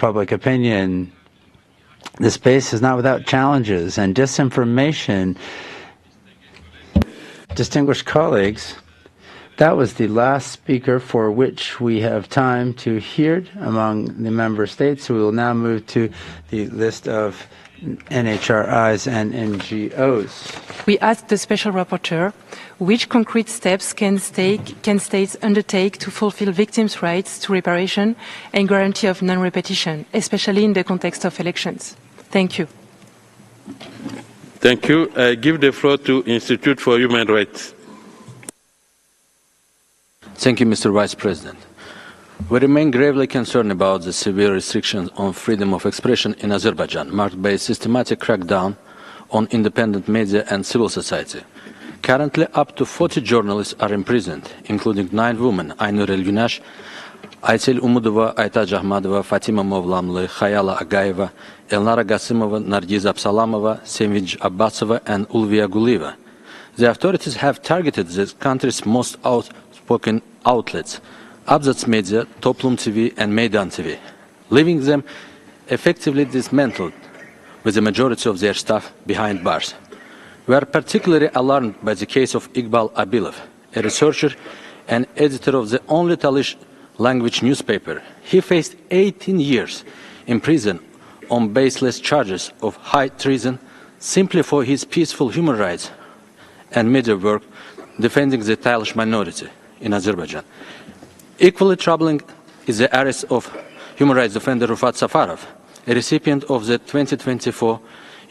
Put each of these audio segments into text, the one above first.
public opinion. The space is not without challenges and disinformation. Distinguished colleagues, that was the last speaker for which we have time to hear among the member states. So we will now move to the list of NHRIs and NGOs. We asked the Special Rapporteur which concrete steps can states undertake to fulfill victims' rights to reparation and guarantee of non-repetition, especially in the context of elections. Thank you. Thank you. I give the floor to Institute for Human Rights. Thank you, Mr. Vice President. We remain gravely concerned about the severe restrictions on freedom of expression in Azerbaijan, marked by a systematic crackdown on independent media and civil society. Currently, up to 40 journalists are imprisoned, including 9 women: Aynur El-Güneş, Aytel Umudova, Aytaj Ahmadova, Fatima Movlamlı, Khayala Agayeva, Elnara Gasimova, Nargiz Absalamova, Sevinç Abbasova, and Ulviya Gulieva. The authorities have targeted the country's most outspoken outlets, Abzats Media, Toplum TV, and Meydan TV, leaving them effectively dismantled, with the majority of their staff behind bars. We are particularly alarmed by the case of Iqbal Abilov, a researcher and editor of the only Talish language newspaper. He faced 18 years in prison on baseless charges of high treason simply for his peaceful human rights and media work defending the Talish minority in Azerbaijan. Equally troubling is the arrest of human rights defender Rufat Safarov, a recipient of the 2024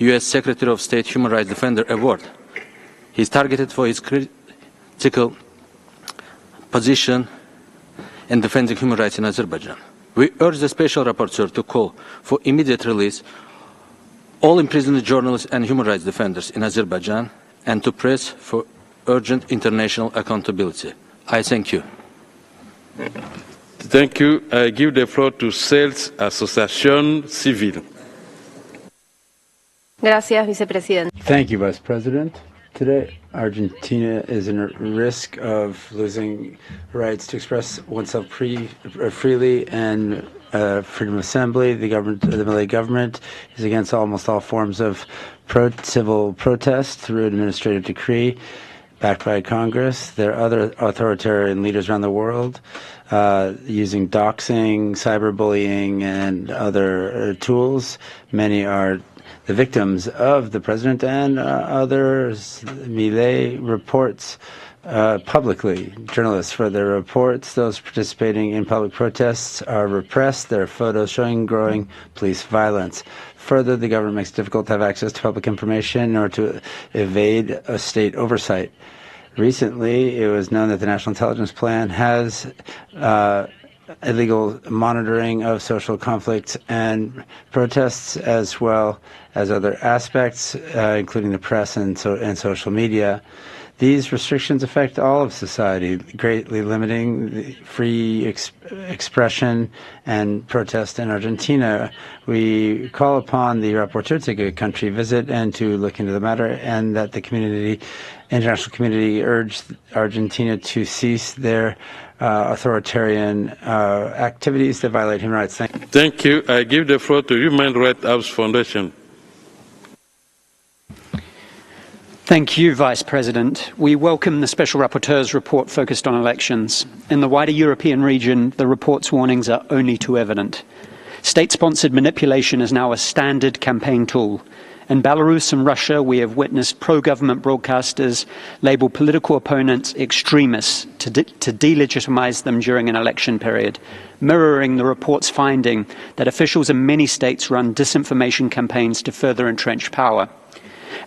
U.S. Secretary of State Human Rights Defender Award. He is targeted for his critical position in defending human rights in Azerbaijan. We urge the Special Rapporteur to call for immediate release all imprisoned journalists and human rights defenders in Azerbaijan and to press for urgent international accountability. I thank you. Thank you. I give the floor to Sales Association Civil. Gracias, Vicepresidente. Thank you, Vice President. Today, Argentina is in risk of losing rights to express oneself freely and freedom of assembly. The Malay government is against almost all forms of civil protest through administrative decree backed by Congress. There are other authoritarian leaders around the world using doxing, cyberbullying, and other tools. Many are the victims of the president, and others. Millet reports publicly journalists for their reports. Those participating in public protests are repressed. There are photos showing growing police violence. Further, the government makes it difficult to have access to public information or to evade a state oversight. Recently, it was known that the National Intelligence Plan has illegal monitoring of social conflicts and protests, as well as other aspects, including the press and social media. These restrictions affect all of society, greatly limiting the free expression and protest in Argentina. We call upon the rapporteur to take a country visit and to look into the matter, and that the international community urge Argentina to cease their authoritarian activities that violate human rights. Thank you. I give the floor to Human Rights House Foundation. Thank you, Vice President. We welcome the Special Rapporteur's report focused on elections. In the wider European region, the report's warnings are only too evident. State-sponsored manipulation is now a standard campaign tool. In Belarus and Russia, we have witnessed pro-government broadcasters label political opponents extremists to delegitimize them during an election period, mirroring the report's finding that officials in many states run disinformation campaigns to further entrench power.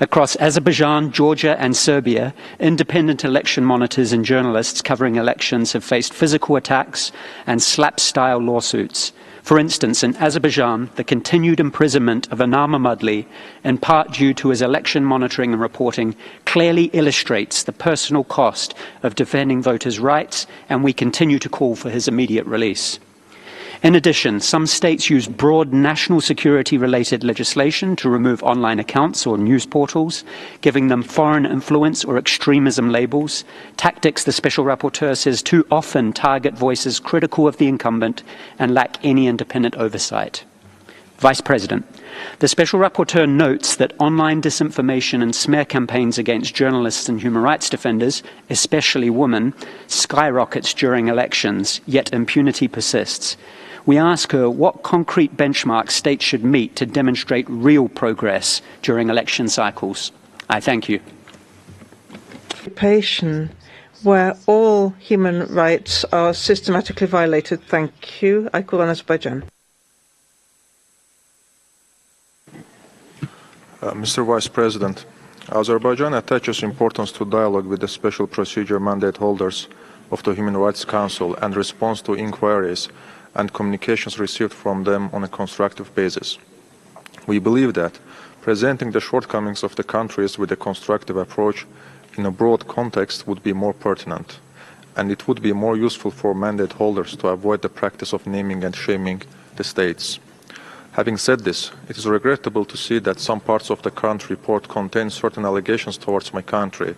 Across Azerbaijan, Georgia, and Serbia, independent election monitors and journalists covering elections have faced physical attacks and slap-style lawsuits. For instance, in Azerbaijan, the continued imprisonment of Anar Mammadli, in part due to his election monitoring and reporting, clearly illustrates the personal cost of defending voters' rights, and we continue to call for his immediate release. In addition, some states use broad national security-related legislation to remove online accounts or news portals, giving them foreign influence or extremism labels, tactics the Special Rapporteur says too often target voices critical of the incumbent and lack any independent oversight. Vice President, the Special Rapporteur notes that online disinformation and smear campaigns against journalists and human rights defenders, especially women, skyrockets during elections, yet impunity persists. We ask her what concrete benchmarks states should meet to demonstrate real progress during election cycles. I thank you. Where all human rights are systematically violated. Thank you. I call on Azerbaijan. Mr. Vice President, Azerbaijan attaches importance to dialogue with the special procedure mandate holders of the Human Rights Council and responds to inquiries and communications received from them on a constructive basis. We believe that presenting the shortcomings of the countries with a constructive approach in a broad context would be more pertinent, and it would be more useful for mandate holders to avoid the practice of naming and shaming the states. Having said this, it is regrettable to see that some parts of the current report contain certain allegations towards my country,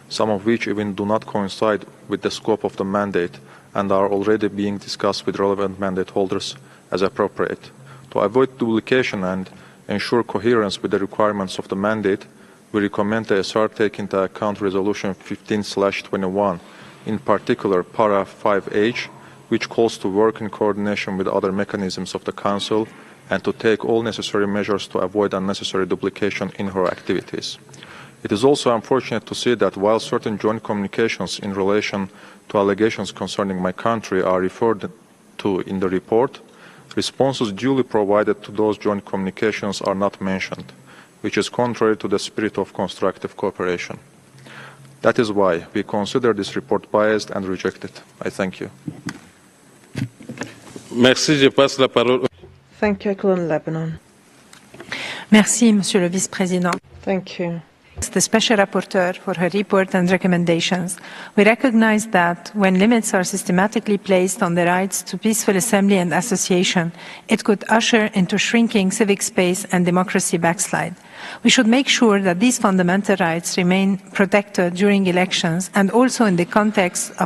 some of which even do not coincide with the scope of the mandate and are already being discussed with relevant mandate holders as appropriate. To avoid duplication and ensure coherence with the requirements of the mandate, we recommend the SR take into account Resolution 15/21, in particular Para 5H, which calls to work in coordination with other mechanisms of the Council and to take all necessary measures to avoid unnecessary duplication in her activities. It is also unfortunate to see that while certain joint communications in relation to allegations concerning my country are referred to in the report, responses duly provided to those joint communications are not mentioned, which is contrary to the spirit of constructive cooperation. That is why we consider this report biased and reject it. I thank you. Merci, je passe la parole. Thank you. I call on Lebanon. Merci, Monsieur le Vice-président. Thank you. The Special Rapporteur for her report and recommendations. We recognize that when limits are systematically placed on the rights to peaceful assembly and association, it could usher into shrinking civic space and democracy backslide. We should make sure that these fundamental rights remain protected during elections and also in the context of